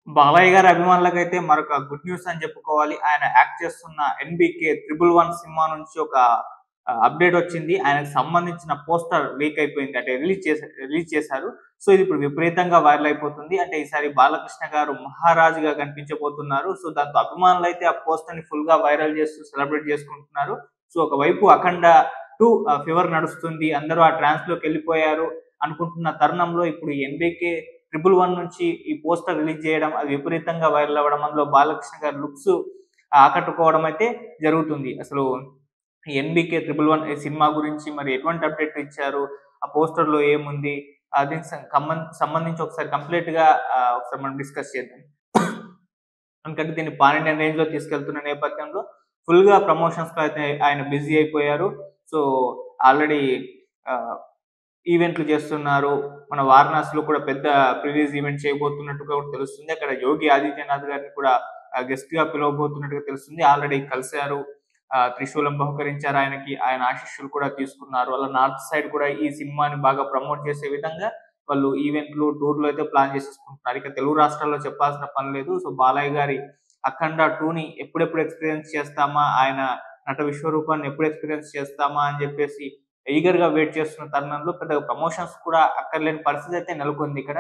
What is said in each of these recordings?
బాలయ్య గారి అభిమానులకైతే మరొక good news అని చెప్పుకోవాలి. ఆయన యాక్ట్ చేస్తున్న 'ఎన్‌బీకే 111' సినిమా నుంచి ఒక అప్‌డేట్ వచ్చింది. ఆయనకు సంబంధించిన పోస్టర్ లీక్ అయిపోయింది. అంటే రిలీజ్ చేశారు. సో, ఇది ఇప్పుడు విపరీతంగా వైరల్ అయిపోతుంది. అంటే ఈసారి బాలకృష్ణ గారు మహారాజుగా కనిపించబోతున్నారు. సో, దాంతో అభిమానులైతే ఆ పోస్టర్‌ని ఫుల్‌గా వైరల్ చేస్తూ సెలబ్రేట్ చేసుకుంటున్నారు. సో, ఒకవైపు 'అఖండ 2' ఫీవర్ నడుస్తుంది. అందరూ ఆ ట్రాన్స్‌లోకెళ్ళిపోయారు అనుకుంటున్న తరుణంలో ఇప్పుడు 'ఎన్‌బీకే 111' నుంచి ఈ పోస్టర్ రిలీజ్ చేయడం, అది విపరీతంగా వైరల్ అవ్వడం, అందులో బాలకృష్ణ గారి లుక్స్ ఆకట్టుకోవడం అయితే జరుగుతుంది. అసలు ఈ 'ఎన్‌బీకే 111' ఈ సినిమా గురించి మరి ఎటువంటి అప్డేట్ ఇచ్చారు? ఆ పోస్టర్‌లో ఏముంది? దీనికి సంబంధించి ఒకసారి కంప్లీట్‌గా ఒకసారి మనం డిస్కస్ చేద్దాం. ఎందుకంటే దీన్ని పాన్ ఇండియన్ రేంజ్‌లో తీసుకెళ్తున్న నేపథ్యంలో ఫుల్‌గా ప్రమోషన్స్‌లో అయితే ఆయన బిజీ అయిపోయారు. సో, ఆల్రెడీ ఆహ్, ఈవెంట్లు చేస్తున్నారు. మన వారణాసిలో కూడా పెద్ద రిలీజ్ ఈవెంట్ చేయబోతున్నట్టుగా కూడా తెలుస్తుంది. అక్కడ యోగి ఆదిత్యనాథ్ గారిని కూడా గెస్ట్‌గా పిలవబోతున్నట్టుగా తెలుస్తుంది. ఆల్రెడీ కలిసారు. త్రిశూలం బహుకరించారు ఆయనకి. ఆయన ఆశీస్సులు కూడా తీసుకున్నారు. అలా నార్త్ సైడ్ కూడా ఈ సినిమాని బాగా ప్రమోట్ చేసే విధంగా వాళ్ళు ఈవెంట్లు, టూర్‌లు అయితే ప్లాన్ చేసేసుకుంటున్నారు. ఇక తెలుగు రాష్ట్రాల్లో చెప్పాల్సిన పని లేదు. సో, బాలయ్య గారి 'అఖండ 2'ని ఎప్పుడెప్పుడు ఎక్స్‌పీరియన్స్ చేస్తామా? ఆయన నట విశ్వరూపాన్ని ఎప్పుడు ఎక్స్‌పీరియన్స్ చేస్తామా? అని చెప్పేసి ఈగర్‌గా వెయిట్ చేస్తున్న తరుణంలో పెద్దగా ప్రమోషన్స్ కూడా అక్కర్లేని పరిస్థితి అయితే నెలకొందిక్కడ.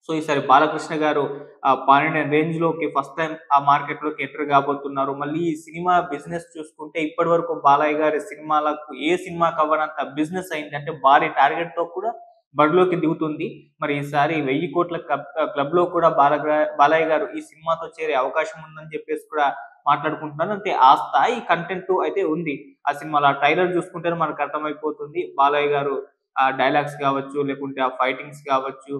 సో, ఈసారి బాలకృష్ణ గారు పాన్ ఇండియన్ రేంజ్‌లోకి ఫస్ట్ టైమ్ ఆ మార్కెట్‌లోకి ఎంటర్ కాబోతున్నారు. మళ్ళీ ఈ సినిమా బిజినెస్ చూసుకుంటే ఇప్పటివరకు బాలయ్య గారి సినిమాలకు ఏ సినిమాకి అవ్వనంత బిజినెస్ అయింది. అంటే భారీ టార్గెట్‌తో కూడా బరిలోకి దిగుతుంది. మరి ఈసారి 1000,00,00,000 క్లబ్‌లో కూడా బాలయ్య గారు ఈ సినిమాతో చేరే అవకాశం ఉందని చెప్పేసి కూడా మాట్లాడుకుంటున్నారు. అంటే ఆ స్థాయి కంటెంట్ అయితే ఉంది. ఆ సినిమాలో ఆ ట్రైలర్ చూసుకుంటేనే మనకు అర్థమైపోతుంది. బాలయ్య గారు డైలాగ్స్ కావచ్చు, లేకుంటే ఆ ఫైటింగ్స్ కావచ్చు,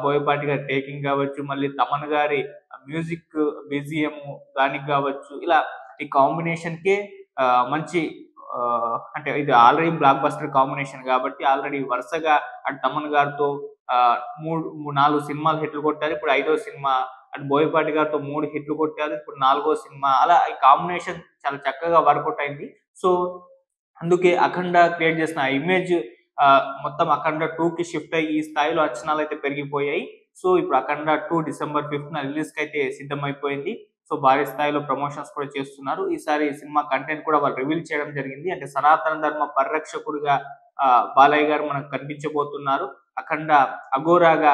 బోయపాటి గారి టేకింగ్ గావచ్చు, మళ్ళీ తమన్ గారి మ్యూజిక్ బీజీఎం దానికి గావచ్చు, ఇలా ఈ కాంబినేషన్‌కే మంచి అంటే ఇది ఆల్రెడీ బ్లాక్ బస్టర్ కాంబినేషన్ గాబట్టి ఆల్రెడీ వరుసగా అటు తమన్ గారితో 4 సినిమాలు హిట్లు కొట్టారు. ఇప్పుడు ఐదో సినిమా అటు బోయపాటి గారితో 3 హిట్లు కొట్టారు. ఇప్పుడు నాలుగో సినిమా అలా ఈ కాంబినేషన్ చాలా చక్కగా వర్కౌట్ అయింది. సో, అందుకే 'అఖండ' క్రియేట్ చేసిన ఆ ఇమేజ్ మొత్తం 'అఖండ 2'కి షిఫ్ట్ అయ్యి ఈ స్థాయిలో అంచనాలైతే పెరిగిపోయాయి. సో, ఇప్పుడు 'అఖండ 2' డిసెంబర్ 5న రిలీజ్‌కైతే సిద్ధమైపోయింది. సో, భారీ స్థాయిలో ప్రమోషన్స్ కూడా చేస్తున్నారు. ఈసారి ఈ సినిమా కంటెంట్ కూడా వాళ్ళు రివీల్ చేయడం జరిగింది. అంటే సనాతన ధర్మ పరిరక్షకుడిగా బాలయ్య గారు మనకు కనిపించబోతున్నారు. 'అఖండ' అఘోరాగా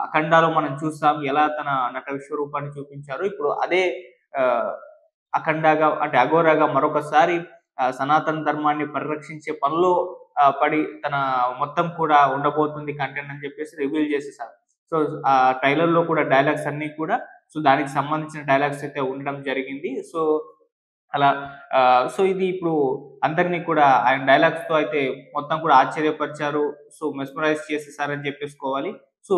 'అఖండలో' మనం చూసాం ఎలా తన నట విశ్వరూపాన్ని చూపించారో ఇప్పుడు అదే ఆహ్, 'అఖండగా' అంటే 'అఘోరాగా' మరొకసారి సనాతన ధర్మాన్ని పరిరక్షించే పనిలో పడి తన మొత్తం కూడా ఉండబోతుంది కంటెంట్ అని చెప్పేసి రివీల్ చేసేసారు. సో, ఆ ట్రైలర్‌లో కూడా డైలాగ్స్ అన్నీ కూడా సో, దానికి సంబంధించిన డైలాగ్స్ అయితే ఉండడం జరిగింది. సో, అలా సో, ఇది ఇప్పుడు అందరిని కూడా ఆయన డైలాగ్స్‌తో అయితే మొత్తం కూడా ఆశ్చర్యపరిచారు. సో, మెస్మరైజ్ చేసేసారని చెప్పేసుకోవాలి. సో,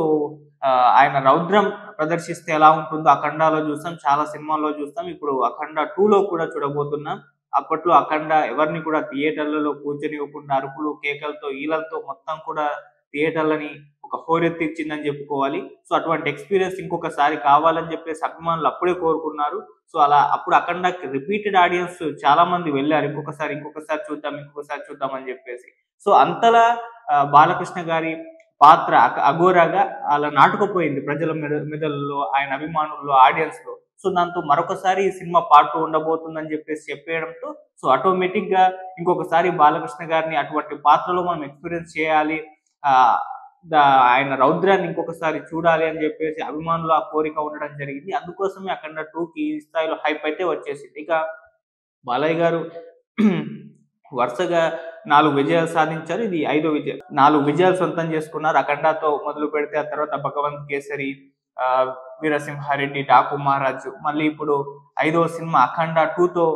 ఆయన రౌద్రం ప్రదర్శిస్తే ఎలా ఉంటుందో 'అఖండా'లో చూసాం. చాలా సినిమాల్లో చూస్తాం. ఇప్పుడు 'అఖండ 2'లో కూడా చూడబోతున్నాం. అప్పట్లో 'అఖండ' ఎవరిని కూడా థియేటర్లలో కూర్చొనివ్వకుండా అరుపులు, కేకలతో, ఈలలతో మొత్తం కూడా థియేటర్లని ఒక హోరెత్తిచ్చిందని చెప్పుకోవాలి. సో, అటువంటి ఎక్స్‌పీరియన్స్ ఇంకొకసారి కావాలని చెప్పేసి అభిమానులు అప్పుడే కోరుకున్నారు. సో, అలా అప్పుడు 'అఖండ'కి రిపీటెడ్ ఆడియన్స్ చాలా మంది వెళ్లారు. ఇంకొకసారి చూద్దాం, ఇంకొకసారి చూద్దాం అని చెప్పేసి. సో, అంతలా బాలకృష్ణ గారి పాత్ర అఘోరాగా అలా నాటుకుపోయింది ప్రజల మెదడుల్లో, ఆయన అభిమానుల్లో, ఆడియన్స్‌లో. సో, దాంతో మరొకసారి ఈ సినిమా పార్ట్ 2 ఉండబోతుందని చెప్పేసి చెప్పేయడంతో సో, ఆటోమేటిక్‌గా ఇంకొకసారి బాలకృష్ణ గారిని అటువంటి పాత్రలో మనం ఎక్స్‌పీరియన్స్ చేయాలి. ఆహ్, ఆయన రౌద్రాన్ని ఇంకొకసారి చూడాలి అని చెప్పేసి అభిమానుల ఆ కోరిక ఉండడం జరిగింది. అందుకోసమే 'అఖండ 2'కి ఈ స్థాయిలో హైప్ అయితే వచ్చేసింది. ఇక బాలయ్య గారు వరుసగా 4 విజయాలు సాధించారు. ఇది ఐదో విజయం. 4 విజయాలు సొంతం చేసుకున్నారు. 'అఖండ'తో మొదలుపెడితే ఆ తర్వాత 'భగవంత్ కేసరి', ఆహ్, 'వీరసింహారెడ్డి', 'డాకు మహారాజు' మళ్ళీ ఇప్పుడు ఐదవ సినిమా 'అఖండ 2'తో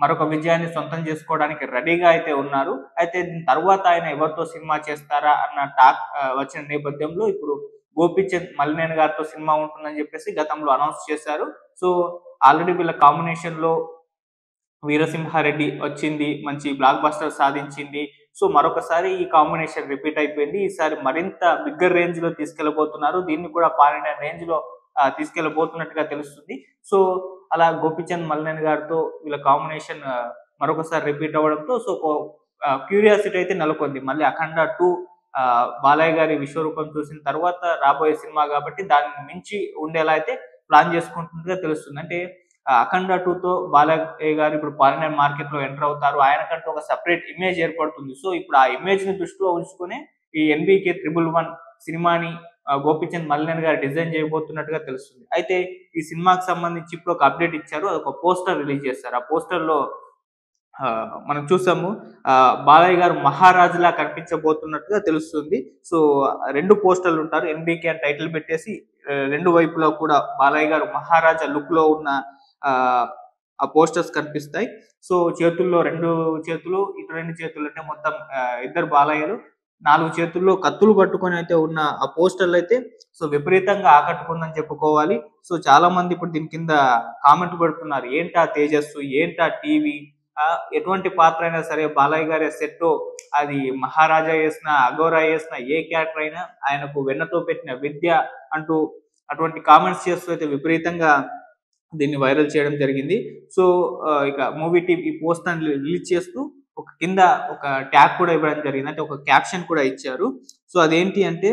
మరొక విజయాన్ని సొంతం చేసుకోవడానికి రెడీగా అయితే ఉన్నారు. అయితే దీని తర్వాత ఆయన ఎవరితో సినిమా చేస్తారా అన్న టాక్ వచ్చిన నేపథ్యంలో ఇప్పుడు 'గోపీచంద్ మలినేని' గారితో సినిమా ఉంటుందని చెప్పేసి గతంలో అనౌన్స్ చేశారు. సో, ఆల్రెడీ వీళ్ళ కాంబినేషన్‌లో 'వీరసింహారెడ్డి' వచ్చింది. మంచి బ్లాక్ బస్టర్ సాధించింది. సో, మరొకసారి ఈ కాంబినేషన్ రిపీట్ అయిపోయింది. ఈసారి మరింత బిగ్గర్ రేంజ్‌లో తీసుకెళ్ళబోతున్నారు. దీన్ని కూడా పాన్ ఇండియా రేంజ్‌లో తీసుకెళ్ళబోతున్నట్టుగా తెలుస్తుంది. సో, అలా 'గోపీచంద్ మలినేని' గారితో వీళ్ళ కాంబినేషన్ మరొకసారి రిపీట్ అవ్వడంతో సో, క్యూరియాసిటీ అయితే నెలకొంది. మళ్ళీ 'అఖండ 2' బాలయ్య గారి విశ్వరూపం చూసిన తర్వాత రాబోయే సినిమా కాబట్టి దాన్ని మించి ఉండేలా అయితే ప్లాన్ చేసుకుంటున్నట్టుగా తెలుస్తుంది. అంటే 'అఖండ 2'తో బాలయ్య గారు ఇప్పుడు పాన్ మార్కెట్‌లో ఎంటర్ అవుతారు. ఆయనకంటూ ఒక సెపరేట్ ఇమేజ్ ఏర్పడుతుంది. సో, ఇప్పుడు ఆ ఇమేజ్‌ని దృష్టిలో ఉంచుకొని ఈ 'ఎన్‌బీకే 111' సినిమాని గోపీచంద్ మలినేని గారు డిజైన్ చేయబోతున్నట్టుగా తెలుస్తుంది. అయితే ఈ సినిమాకి సంబంధించి ఇప్పుడు ఒక అప్డేట్ ఇచ్చారు. అదొక పోస్టర్ రిలీజ్ చేశారు. ఆ పోస్టర్‌లో మనం చూసాము. బాలయ్య గారు మహారాజులా కనిపించబోతున్నట్టుగా తెలుస్తుంది. సో, 2 పోస్టర్‌లుంటారు. 'ఎన్‌బీకే' అని టైటిల్ పెట్టేసి 2 వైపులా కూడా బాలయ్య గారు మహారాజా లుక్‌లో ఉన్న ఆహ్, ఆ పోస్టర్స్ కనిపిస్తాయి. సో, చేతుల్లో 2 చేతులు, ఇటు 2 చేతులు అంటే మొత్తం ఇద్దరు బాలయ్యలు 4 చేతుల్లో కత్తులు పట్టుకొని అయితే ఉన్న ఆ పోస్టర్‌లయితే సో, విపరీతంగా ఆకట్టుకుందని చెప్పుకోవాలి. సో, చాలా మంది ఇప్పుడు దీని కింద కామెంట్లు పెడుతున్నారు. ఏంటా తేజస్సు? ఏంటా టీవీ? ఎటువంటి పాత్ర అయినా సరే బాలయ్య గారి సెట్టు అది మహారాజా చేసినా, అఘోరా చేసినా, ఏ క్యారెక్టర్ అయినా ఆయనకు వెన్నతో పెట్టిన విద్య అంటూ అటువంటి కామెంట్స్ చేస్తూ అయితే విపరీతంగా దీన్ని వైరల్ చేయడం జరిగింది. సో, ఇక మూవీ టీమ్ ఈ పోస్టర్‌ని రిలీజ్ చేస్తూ ఒక కింద ఒక ట్యాగ్ కూడా ఇవ్వడం జరిగింది. అంటే ఒక క్యాప్షన్ కూడా ఇచ్చారు. సో, అదేంటి అంటే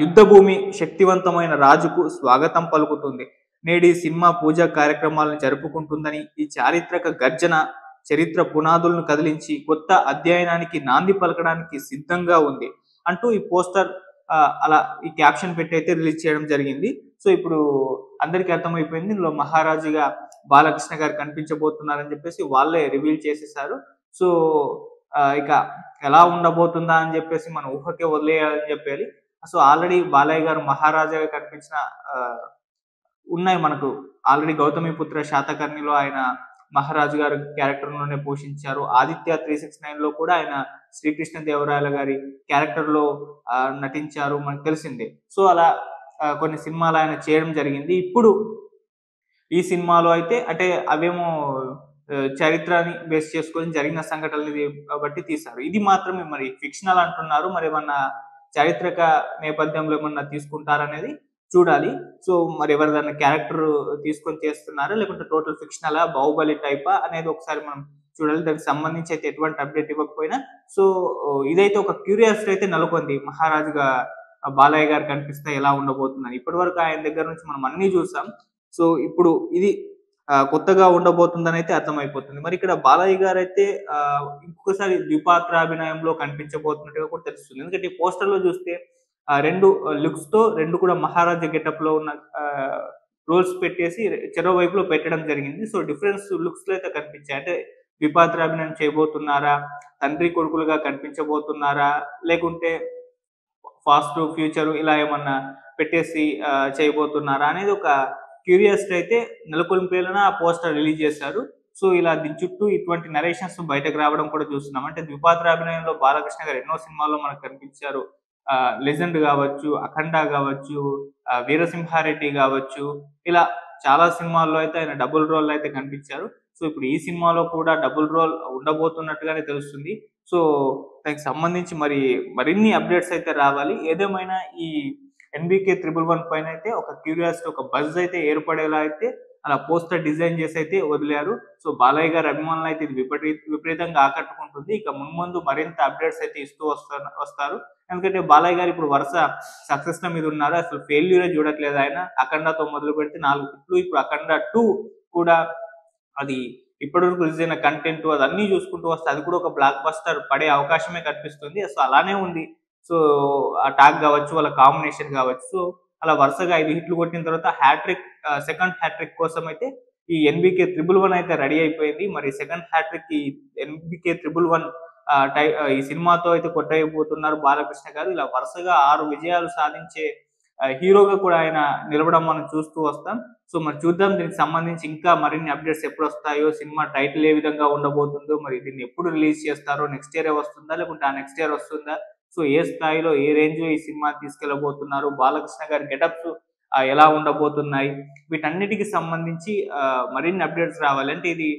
యుద్ధభూమి శక్తివంతమైన రాజుకు స్వాగతం పలుకుతుంది. నేడీ సినిమా పూజా కార్యక్రమాలను జరుపుకుంటుందని ఈ చారిత్రక గర్జన చరిత్ర పునాదులను కదిలించి కొత్త అధ్యయనానికి నాంది పలకడానికి సిద్ధంగా ఉంది అంటూ ఈ పోస్టర్ అలా ఈ క్యాప్షన్ పెట్టి అయితే రిలీజ్ చేయడం జరిగింది. సో ఇప్పుడు అందరికీ అర్థమైపోయింది. ఇందులో మహారాజుగా బాలకృష్ణ గారు కనిపించబోతున్నారని చెప్పేసి వాళ్ళే రివీల్ చేసేసారు. సో ఇక ఎలా ఉండబోతుందా అని చెప్పేసి మన ఊహకే వదిలేయాలని చెప్పాలి. సో ఆల్రెడీ బాలయ్య గారు మహారాజాగా కనిపించిన ఆహ్, ఉన్నాయి మనకు. ఆల్రెడీ 'గౌతమిపుత్ర శాతకర్ణిలో' ఆయన మహారాజు గారి క్యారెక్టర్‌లోనే పోషించారు. 'ఆదిత్య 369' కూడా ఆయన శ్రీకృష్ణదేవరాయల గారి క్యారెక్టర్‌లో నటించారు. మనకు తెలిసిందే. సో అలా కొన్ని సినిమాలు ఆయన చేయడం జరిగింది. ఇప్పుడు ఈ సినిమాలో అయితే అంటే అవేమో చరిత్రని బేస్ చేసుకొని జరిగిన సంఘటనలని బట్టి తీశారు. ఇది మాత్రమే మరి ఫిక్షనల్ అంటున్నారు. మరేమన్నా చారిత్రక నేపథ్యంలో ఏమన్నా తీసుకుంటారనేది చూడాలి. సో, మరి ఎవరిదన్నా క్యారెక్టర్ తీసుకొని చేస్తున్నారా? లేకుంటే టోటల్ ఫిక్షనలా? 'బాహుబలి' టైపా? అనేది ఒకసారి మనం చూడాలి. దానికి సంబంధించి అయితే ఎటువంటి అప్డేట్ ఇవ్వకపోయినా సో, ఇదైతే ఒక క్యూరియాసిటీ అయితే నెలకొంది. మహారాజుగా బాలయ్య గారు కనిపిస్తే ఎలా ఉండబోతుందని. ఇప్పటివరకు ఆయన దగ్గర నుంచి మనం అన్నీ చూసాం. సో, ఇప్పుడు ఇది కొత్తగా ఉండబోతుందనైతే అర్థమైపోతుంది. మరి ఇక్కడ బాలయ్య గారైతే ఇంకొకసారి ద్విపాత్రాభినయంలో కనిపించబోతున్నట్టుగా కూడా తెలుస్తుంది. ఎందుకంటే ఈ పోస్టర్‌లో చూస్తే 2 లుక్స్‌తో 2 కూడా మహారాజా గెటప్‌లో ఉన్న రోల్స్ పెట్టేసి చెరో వైపులో పెట్టడం జరిగింది. సో, డిఫరెన్స్ లుక్స్‌లో అయితే కనిపించాయి. అంటే ద్విపాత్రాభినయం చేయబోతున్నారా? తండ్రి కొడుకులుగా కనిపించబోతున్నారా? లేకుంటే ఫాస్ట్, ఫ్యూచర్ ఇలా ఏమన్నా పెట్టేసి చేయబోతున్నారా? అనేది ఒక క్యూరియాసిటీ అయితే నెలకొల్పేలాన ఆ పోస్టర్ రిలీజ్ చేశారు. సో, ఇలా దీని చుట్టూ ఇటువంటి నరేషన్స్ బయటకు రావడం కూడా చూస్తున్నాం. అంటే ద్విపాత్రాభినయంలో బాలకృష్ణ గారు ఎన్నో సినిమాల్లో మనకు కనిపించారు. 'లెజెండ్' గావచ్చు, 'అఖండ' గావచ్చు, 'వీరసింహారెడ్డి' గావచ్చు, ఇలా చాలా సినిమాల్లో అయితే ఆయన డబుల్ రోల్‌లో అయితే కనిపించారు. సో, ఇప్పుడు ఈ సినిమాలో కూడా డబుల్ రోల్ ఉండబోతున్నట్టుగానే తెలుస్తుంది. సో, దానికి సంబంధించి మరిన్ని అప్డేట్స్ అయితే రావాలి. ఏదేమైనా ఈ 'ఎన్‌బీకే 111' పైనైతే ఒక క్యూరియాసిటీ, ఒక బజ్ అయితే ఏర్పడేలా అయితే అలా పోస్టర్ డిజైన్ చేసి అయితే వదిలారు. సో, బాలయ్య గారి అభిమానులైతే ఇది విపరీతంగా ఆకట్టుకుంటుంది. ఇక మున్ముందు మరింత అప్డేట్స్ అయితే ఇస్తూ వస్తారు. ఎందుకంటే బాలయ్య గారు ఇప్పుడు వరుస సక్సెస్‌ల మీద ఉన్నారు. అసలు ఫెయిల్యూరే చూడట్లేదు ఆయన. 'అఖండ'తో మొదలుపెడితే 4 హిట్లు. ఇప్పుడు 'అఖండ 2' కూడా అది ఇప్పటివరకు రిలీజ్ అయిన కంటెంట్ అదన్నీ చూసుకుంటూ వస్తే అది కూడా ఒక బ్లాక్ బస్టర్ పడే అవకాశమే కనిపిస్తుంది. సో, అలానే ఉంది. సో, ఆ టాక్ గావచ్చు, వాళ్ళ కాంబినేషన్ గావచ్చు. సో, అలా వరుసగా 5 హిట్లు కొట్టిన తర్వాత సెకండ్ హ్యాట్రిక్ కోసం అయితే ఈ 'ఎన్‌బీకే 111' అయితే రెడీ అయిపోయింది. మరి సెకండ్ హ్యాట్రిక్ ఈ 'ఎన్‌బీకే 111' ఈ సినిమాతో అయితే కొట్టేయబోతున్నారు బాలకృష్ణ గారు. ఇలా వరుసగా 6 విజయాలు సాధించే హీరోగా కూడా ఆయన నిలవడం మనం చూస్తూ వస్తాం. సో, మరి చూద్దాం దీనికి సంబంధించి ఇంకా మరిన్ని అప్డేట్స్ ఎప్పుడొస్తాయో, సినిమా టైటిల్ ఏ విధంగా ఉండబోతుందో, మరి దీన్ని ఎప్పుడు రిలీజ్ చేస్తారో, నెక్స్ట్ ఇయరే వస్తుందా? లేకుంటే ఆ నెక్స్ట్ ఇయర్ వస్తుందా? సో, ఏ స్థాయిలో, ఏ రేంజ్‌లో ఈ సినిమాని తీసుకెళ్లబోతున్నారు? బాలకృష్ణ గారి గెటప్స్ ఎలా ఉండబోతున్నాయి? వీటన్నిటికి సంబంధించి మరిన్ని అప్డేట్స్ రావాలి. అంటే ఇది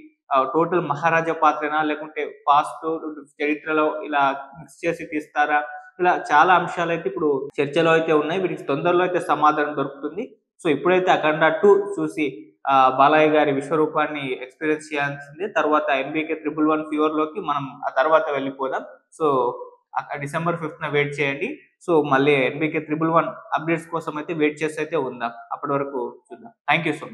టోటల్ మహారాజా పాత్రనా? లేకుంటే పాస్ట్ చరిత్రలో ఇలా మిక్స్ చేసి తీస్తారా? ఇలా చాలా అంశాలైతే ఇప్పుడు చర్చలో అయితే ఉన్నాయి. వీటికి తొందరలో అయితే సమాధానం దొరుకుతుంది. సో, ఇప్పుడైతే 'అఖండ 2' చూసి బాలయ్య గారి విశ్వరూపాన్ని ఎక్స్‌పీరియన్స్ చేయాల్సిందే. తర్వాత 'ఎన్‌బీకే 111' ఫీవర్‌లోకి మనం ఆ తర్వాత వెళ్ళిపోదాం. సో, డిసెంబర్ 5th వెయిట్ చేయండి. సో మళ్ళీ ఎన్బికే 111 అప్డేట్స్ కోసం అయితే వెయిట్ చేసి అయితే ఉందాం. అప్పటి వరకు చూద్దాం. Thank you so much.